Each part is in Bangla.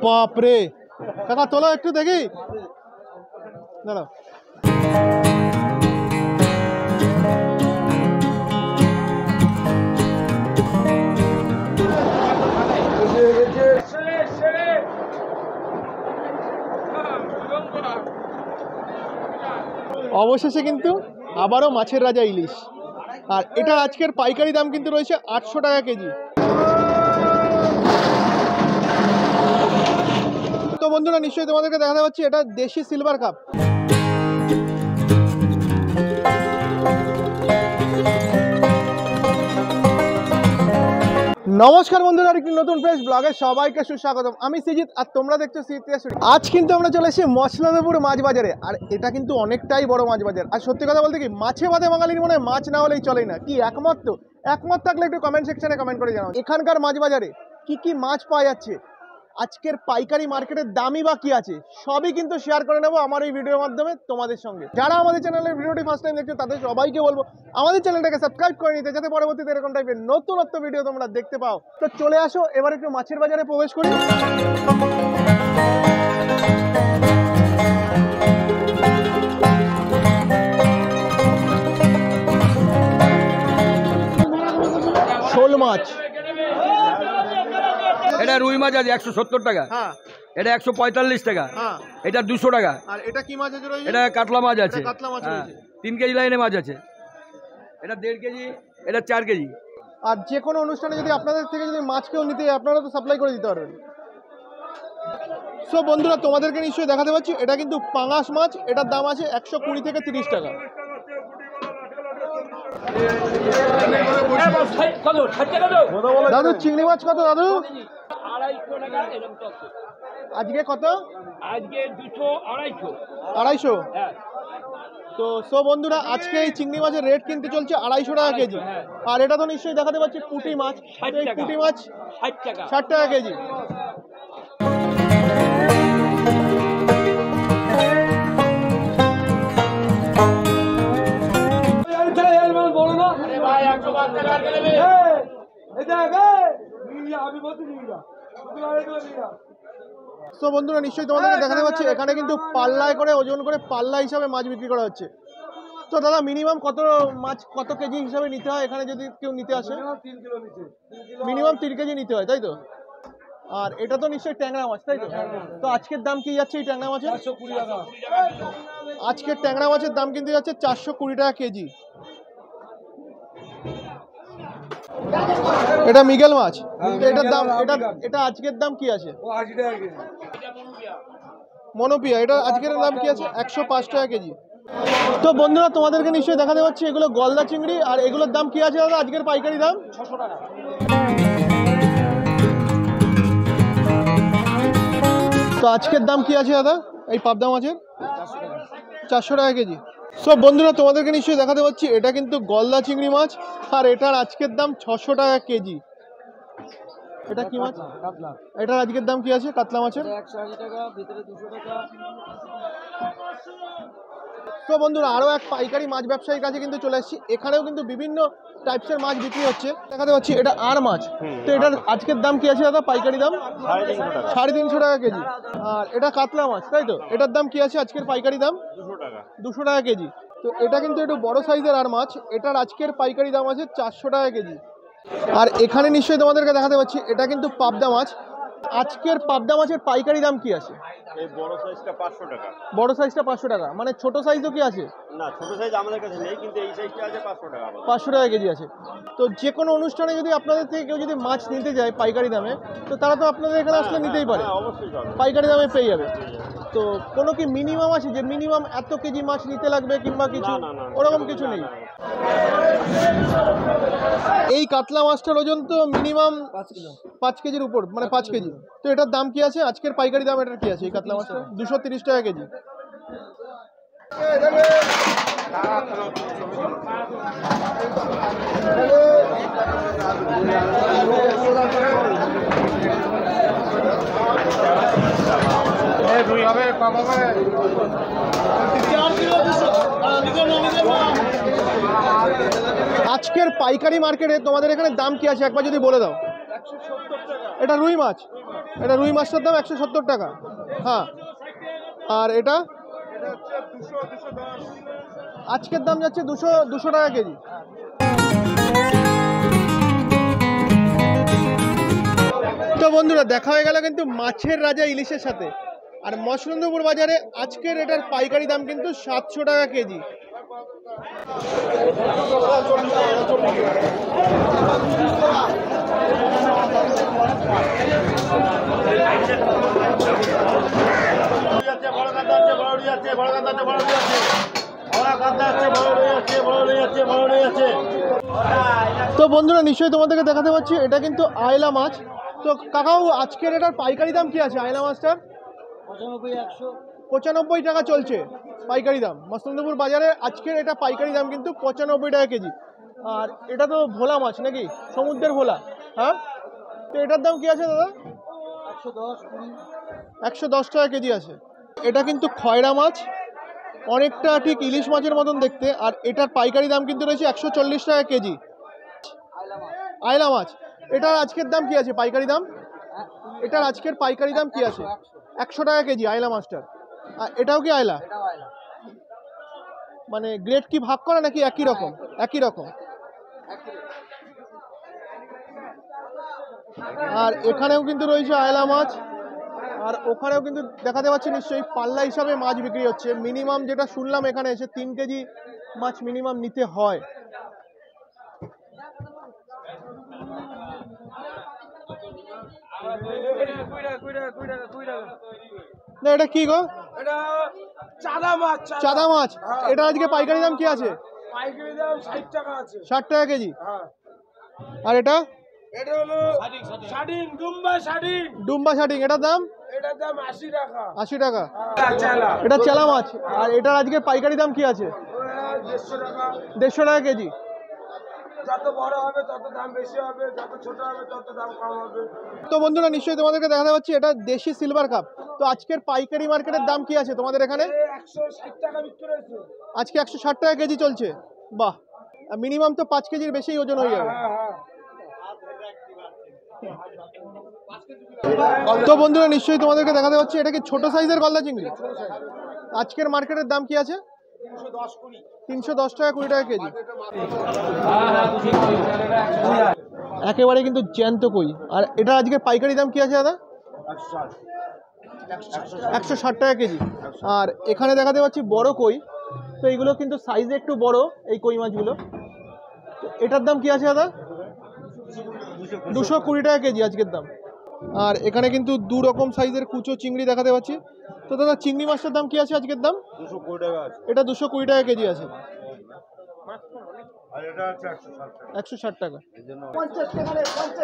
বাপ রে কাকা তোলো একটু দেখি দাঁড়াও। অবশেষে কিন্তু আবারও মাছের রাজা ইলিশ, আর এটা আজকের পাইকারি দাম কিন্তু রয়েছে 800 টাকা কেজি। তো বন্ধুরা নিশ্চয়ই তোমাদেরকে দেখাতে পাচ্ছি এটা দেশি সিলভার কাপ। নমস্কার বন্ধুরা, আরেকটি নতুন ফ্রেশ ব্লগে সবাইকে সুস্বাগতম। আমি সৃজিত আর তোমরা দেখছো সৃজিত। আজ কিন্তু আমরা চলে এসেছি মছলাদেপুর মাছ বাজারে, আর এটা কিন্তু অনেকটাই বড় মাছ বাজার। আর সত্যি কথা বলতে কি, মাছে ভাতে বাঙালির মনে মাছ না হলেই চলেই না। কি একমত? তো একমত থাকলে একটু কমেন্ট সেকশনে কমেন্ট করে জানাও এখানকার মাছ বাজারে কি কি মাছ পাওয়া যাচ্ছে, আজকের পাইকারি মার্কেটের দামই বা কি আছে, সবই কিন্তু শেয়ার করে নেবো আমার এই ভিডিওর মাধ্যমে তোমাদের সঙ্গে। যারা আমাদের চ্যানেলের ভিডিওটি ফার্স্ট টাইম দেখছো তাদের সবাইকে বলবো আমাদের চ্যানেলটাকে সাবস্ক্রাইব করে নিতে, যাতে পরবর্তীতে এরকম টাইপের নতুনত্ব ভিডিও তোমরা দেখতে পাও। তো চলে আসো এবার একটু মাছের বাজারে প্রবেশ করি। শোল মাছ, এটা রুই মাছ আছে 170 টাকা, এটা 145 টাকা, এটা 200 টাকা। আর এটা কি মাছ আছে? এটা কাতলা মাছ আছে, কাতলা মাছ আছে। 3 কেজি লাইনে মাছ আছে, এটা 1.5 কেজি, এটা 4 কেজি। আর যে কোনো অনুষ্ঠানে যদি আপনাদের থেকে যদি মাছ কেউ নিতে হয় আপনারা তো সাপ্লাই করে দিতে পারবেন। সো বন্ধুরা তোমাদেরকে নিশ্চয়ই দেখাতে পাচ্ছি এটা কিন্তু পাঙাশ মাছ, এটার দাম আছে 120 থেকে 30 টাকা। দাদু চিংড়ি মাছ কত দাদু? আজকে কত? আজকে 200 250। তো সো বন্ধুরা আজকে এই চিংড়ি মাছের রেট কিনতে চলছে 250 টাকা কেজি। আর এটা তো নিশ্চয়ই দেখাতে পাচ্ছি পুঁটি মাছ, এই পুঁটি মাছ 60 টাকা কেজি। তো বন্ধুরা নিশ্চয়ই তোমাদেরকে দেখাতে পাচ্ছি এখানে কিন্তু পাল্লায় করে ওজন করে পাল্লা হিসাবে মাছ বিক্রি করা হচ্ছে। তো দাদা মিনিমাম কত মাছ কত কেজি হিসাবে নিতে হয় এখানে যদি কেউ নিতে আসে? মিনিমাম 3 কেজি নিতে হয়, তাই তো? আর এটা তো নিশ্চয়ই ট্যাংরা মাছ, তাই তো? তো আজকের দাম কি যাচ্ছে এই ট্যাংরা মাছের? 420 টাকা। আজকের ট্যাংরা মাছের দাম কিন্তু যাচ্ছে 420 টাকা কেজি। এটা মিগেল মাছ, এটার দাম এটা আজকের দাম কি আছে? মনোপিয়া, এটা আজকের দাম কি আছে? 105 টাকা কেজি। তো বন্ধুরা তোমাদেরকে নিশ্চয়ই দেখাতে পাচ্ছি এগুলো গলদা চিংড়ি, আর এগুলোর দাম কি আছে দাদা আজকের পাইকারি দাম? 600 টাকা। তো আজকের দাম কি আছে দাদা এই পাবদা মাছের? 400 টাকা কেজি। সব বন্ধুরা তোমাদেরকে নিশ্চয়ই দেখাতে পাচ্ছি এটা কিন্তু গলদা চিংড়ি মাছ, আর এটার আজকের দাম 600 টাকা কেজি। এটা কি মাছ? কাতলা। এটার আজকের দাম কি আছে কাতলা মাছের? 180 টাকা, ভিতরে 200 টাকা। তো বন্ধুরা আরও এক পাইকারি মাছ ব্যবসায়ীর কাছে কিন্তু চলে এসেছি, এখানেও কিন্তু বিভিন্ন টাইপসের মাছ বিক্রি হচ্ছে। দেখাতে পাচ্ছি এটা আর মাছ। তো এটার আজকের দাম কি আছে দাদা পাইকারি দাম? 350 টাকা কেজি। আর এটা কাতলা মাছ, তাই তো? এটার দাম কি আছে আজকের পাইকারি দাম? 200 টাকা কেজি। তো এটা কিন্তু একটু বড় সাইজের আর মাছ, এটার আজকের পাইকারি দাম আছে 400 টাকা কেজি। আর এখানে নিশ্চয়ই তোমাদেরকে দেখাতে পাচ্ছি এটা কিন্তু পাবদা মাছ, আজকের পাবদা মাছের পাইকারি দাম কি আছে? এই বড় সাইজটা 500 টাকা। বড় সাইজটা 500 টাকা, মানে ছোট সাইজও কি আছে? না, ছোট সাইজ আমাদের কাছে নেই, কিন্তু এই সাইজটা আছে 500 টাকা। 500 টাকা কেজি আছে। তো যে কোনো অনুষ্ঠানে যদি আপনাদের থেকে কেউ যদি মাছ নিতে যায় পাইকারি দামে, তো তারা তো আপনাদের এখানে আসলে নিতেই পারে, অবশ্যই পাবে, পাইকারি দামে পেয়ে যাবে। তো কোনো কি মিনিমাম আছে যে মিনিমাম এত কেজি মাছ নিতে লাগবে কিংবা কিছু? ওরকম কিছু নেই। এই কাতলা মাছটার ওজন তো মিনিমাম 5 কেজির উপর, মানে 5 কেজি। তো এটার দাম কি আছে আজকের পাইকারি দাম? এটার কি আছে এই কাতলা মাছটা? 230 টাকা কেজি। আজকের পাইকারি মার্কেটে তোমাদের এখানে দাম কি আছে একবার যদি বলে দাও। 170 টাকা। এটা রুই মাছ, এটা রুই মাছটার দাম 170 টাকা। হ্যাঁ, আর এটা আজকের দাম যাচ্ছে 200 টাকা কেজি। তো বন্ধুরা, দেখা হয়ে গেল কিন্তু মাছের রাজা ইলিশের সাথে। আর মৎস্যনন্দপুর বাজারে আজকের এটার পাইকারি দাম কিন্তু 700 টাকা কেজি। তো বন্ধুরা, নিশ্চয়ই তোমাদেরকে দেখাতে পাচ্ছি এটা কিন্তু আয়লা মাছ। তো কাকাও, আজকের এটার পাইকারি দাম কি আছে আয়লা মাছটার? 95 টাকা চলছে পাইকারি দাম মৎস্যনন্দপুর বাজারে। আজকের এটা পাইকারি দাম কিন্তু 95 টাকা কেজি। আর এটা তো ভোলা মাছ নাকি, সমুদ্রের ভোলা? হ্যাঁ, তো এটার দাম কি আছে দাদা? 110 টাকা কেজি আছে। এটা কিন্তু খয়রা মাছ, অনেকটা ঠিক ইলিশ মাছের মতন দেখতে। আর এটার পাইকারি দাম কিন্তু রয়েছে 140 টাকা কেজি। আয়লা মাছ, এটার আজকের দাম কি আছে পাইকারি দাম? এটার আজকের পাইকারি দাম কি আছে? 100 টাকা কেজি আয়লা মাছটার। আর এটাও কি আয়লা? মানে গ্রেড কি ভাগ করে নাকি একই রকম? একই রকম। আর এখানেও কিন্তু রয়েছে আয়লা মাছ। আর ওখানেও কিন্তু দেখাতে পাচ্ছি নিশ্চয়ই পাল্লা হিসাবে মাছ বিক্রি হচ্ছে। মিনিমাম যেটা শুনলাম এখানে এসে 3 কেজি মাছ মিনিমাম নিতে হয়। না, এটা কি গো? চাঁদা মাছ। এটা আজকে পাইকারি দাম কি আছে? 60 টাকা কেজি। আর এটা ডুম্বা শাটিং, এটার দাম 80 টাকা। এটা চেলা মাছ। আর এটার আজকে পাইকারি দাম কি আছে? 150 টাকা কেজি। যত বড় হবে তত দাম বেশি হবে, যত ছোট হবে তত দাম কম হবে। তো বন্ধুরা, নিশ্চয়ই তোমাদেরকে দেখাতে পাচ্ছি এটা দেশি সিলভার কাপ। তো আজকের পাইকারি মার্কেটের দাম কি আছে তোমাদের এখানে? 160 টাকা বিক্রি হয়েছে আজকে 160 টাকা কেজি চলছে। বাহ, মিনিমাম তো 5 কেজির বেশি ওজন হয়ে যাবে। তো বন্ধুরা, নিশ্চয়ই তোমাদেরকে দেখাতে পাচ্ছি এটা কি ছোট সাইজের গলদা চিংড়ি। আজকের মার্কেটের দাম কি আছে? 310 টাকা 20 টাকা কেজি। একেবারে কিন্তু জ্যান্ত কই। আর এটা আজকে পাইকারি দাম কি আছে দাদা? 160 টাকা কেজি। আর এখানে দেখাতে পাচ্ছি বড় কই। তো এইগুলো কিন্তু সাইজে একটু বড় এই কই মাছগুলো। তো এটার দাম কি আছে দাদা? 220 টাকা কেজি আজকের দাম। আর এখানে কিন্তু 2 রকম সাইজের কুচো চিংড়ি দেখাতে পাচ্ছি। তো দাদা, চিংড়ি মাছটার দাম কি আছে আজকের দাম? 220 টাকা আছে। এটা 220 টাকা কেজি আছে। আর এটা আছে 160 টাকা। 160 টাকা।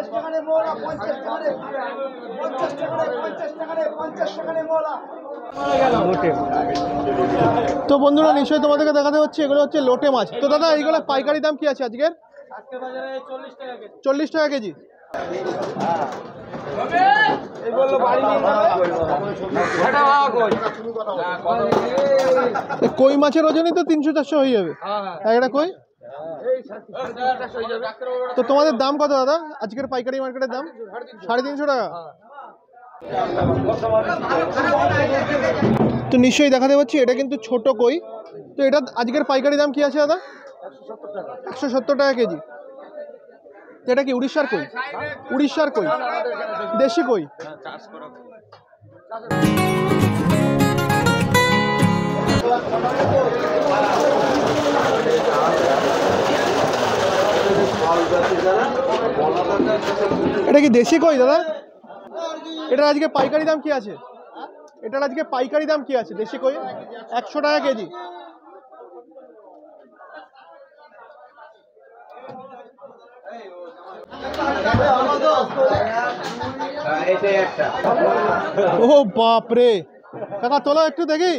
তো বন্ধুরা, নিশ্চয়ই তোমাদেরকে দেখাতে হচ্ছে এগুলো হচ্ছে লোটে মাছ। তো দাদা, এইগুলো পাইকারি দাম কি আছে আজকের? 40 টাকা কেজি। কই মাছের ওজনই তো 300-400 হয়ে যাবে একটা কই। তো তোমাদের দাম কত দাদা আজকের পাইকারি মার্কেটের দাম? 350 টাকা। তো নিশ্চয়ই দেখাতে পাচ্ছি এটা কিন্তু ছোট কই। তো এটা আজকের পাইকারি দাম কি আছে দাদা? 170 টাকা কেজি। এটা কি উড়িষ্যার কই? উড়িষ্যার কই, দেশি কই। এটা কি দেশি কই দাদা? এটার আজকে পাইকারি দাম কি আছে? এটার আজকে পাইকারি দাম কি আছে দেশি কই? 100 টাকা কেজি। ও বাপ রে, কাকা তোলো একটু দেখি।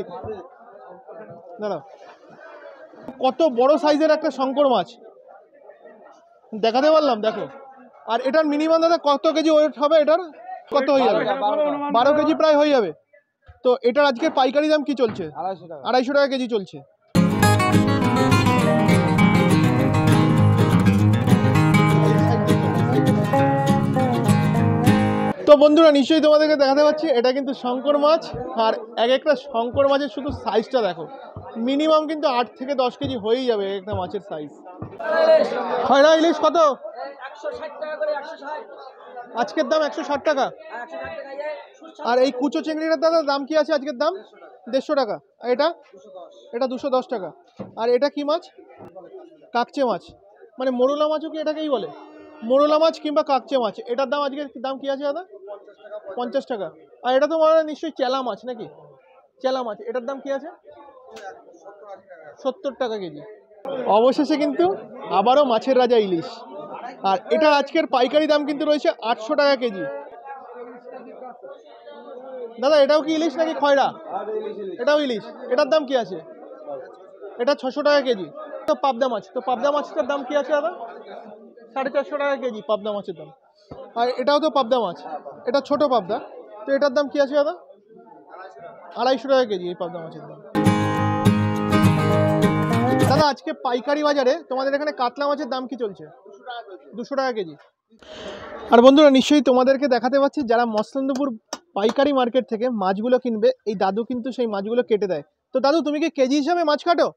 দাঁড়াও, কত বড় সাইজের একটা শঙ্কর মাছ দেখাতে পারলাম, দেখো। আর এটার মিনিমাম দাদা কত কেজি ওয়েট হবে? এটার কত হয়ে যাবে? 12 কেজি প্রায় হয়ে যাবে। তো এটার আজকে পাইকারি দাম কি চলছে? 250 টাকা কেজি চলছে। তো বন্ধুরা নিশ্চয়ই তোমাদেরকে দেখাতে পাচ্ছি এটা কিন্তু শঙ্কর মাছ, আর এক একটা শঙ্কর মাছের শুধু সাইজটা দেখো, মিনিমাম কিন্তু 8 থেকে 10 কেজি হয়েই যাবে এক একটা মাছের সাইজ। খয়রা ইলিশ কত? আজকের দাম 160 টাকা। আর এই কুচো চিংড়িটার দাম কি আছে আজকের দাম? 150 টাকা। আর এটা 210 টাকা। আর এটা কি মাছ? কাকচে মাছ, মানে মোরলা মাছও কি এটাকেই বলে? মোরলা মাছ কিংবা কাকচে মাছ, এটার দাম আজকের দাম কি আছে দাদা? 50 টাকা। আর এটা তো মনে হয় নিশ্চয়ই চেলা মাছ নাকি? চেলা মাছ, এটার দাম কি আছে? 70 টাকা কেজি। অবশেষে কিন্তু আবারও মাছের রাজা ইলিশ, আর এটা আজকের পাইকারি দাম কিন্তু রয়েছে 800 টাকা কেজি। দাদা এটাও কি ইলিশ নাকি খয়রা? এটাও ইলিশ। এটার দাম কি আছে? এটা 600 টাকা কেজি। তো পাবদা মাছ, তো পাবদা মাছটার দাম কি আছে দাদা? 450 টাকা কেজি পাবদা মাছের দাম। আর এটাও তো পাবদা মাছ, এটা ছোট পাবদা, তো এটার দাম কি আছে দাদা? 250 টাকা কেজি এই পাবদা মাছের দাম। দাদা আজকে পাইকারি বাজারে তোমাদের এখানে কাতলা মাছের দাম কি চলছে? 200 টাকা কেজি। আর বন্ধুরা নিশ্চয়ই তোমাদেরকে দেখাতে পাচ্ছি, যারা মসলন্দপুর পাইকারি মার্কেট থেকে মাছগুলো কিনবে, এই দাদু কিন্তু সেই মাছগুলো কেটে দেয়। তো দাদু তুমি কি কেজি হিসাবে মাছ কাটো?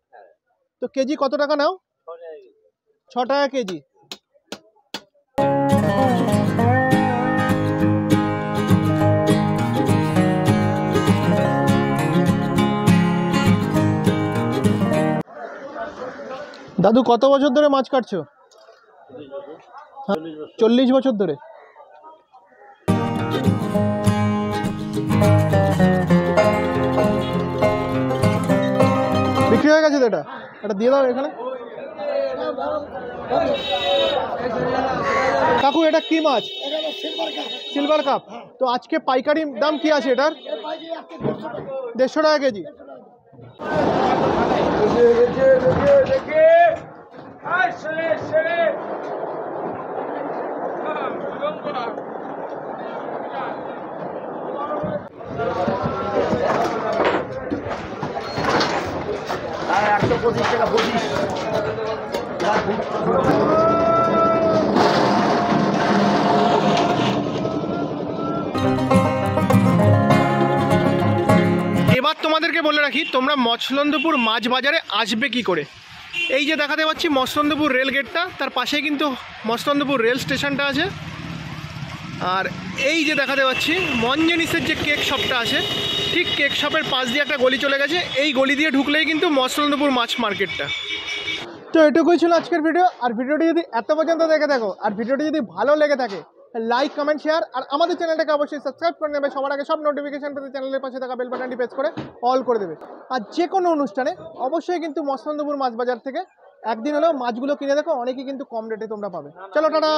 তো কেজি কত টাকা নাও? 6 টাকা কেজি। দাদু কত বছর ধরে মাছ কাটছো? 40 বছর ধরে। বিক্রি হয়ে গেছে তো এটা? এটা দিয়ে দাও এখানে। কাকু এটা কি মাছ? Silver cup. তো আজকে পাইকারি দাম কি আছে এটার? 150 টাকা কেজি। এবার তোমাদেরকে বলে রাখি, তোমরা মছলন্দপুর মাছ বাজারে আসবে কি করে। এই যে দেখাতে পাচ্ছি মছলন্দপুর রেল গেটটা, তার পাশেই কিন্তু মছলন্দপুর রেল স্টেশনটা আছে। আর এই যে দেখাতে পাচ্ছি মঞ্জনিসের যে কেক শপটা আছে, ঠিক কেক শপের পাশ দিয়ে একটা গলি চলে গেছে, এই গলি দিয়ে ঢুকলেই কিন্তু মছলন্দপুর মাছ মার্কেটটা। তো এটুকুই ছিল আজকের ভিডিও। আর ভিডিওটি যদি এত পর্যন্ত দেখে থাকো, আর ভিডিওটি যদি ভালো লেগে থাকে, লাইক কমেন্ট শেয়ার, আর আমাদের চ্যানেলটাকে অবশ্যই সাবস্ক্রাইব করে নেবে। সবার আগে সব নোটিফিকেশন পেতে চ্যানেলের পাশে থাকা বেল বাটনটি প্রেস করে অল করে দেবে। আর যে কোনো অনুষ্ঠানে অবশ্যই কিন্তু মছলন্দপুর মাছ বাজার থেকে একদিন হলেও মাছগুলো কিনে দেখো, অনেকেই কিন্তু কম রেটে তোমরা পাবে। চলো টাটা।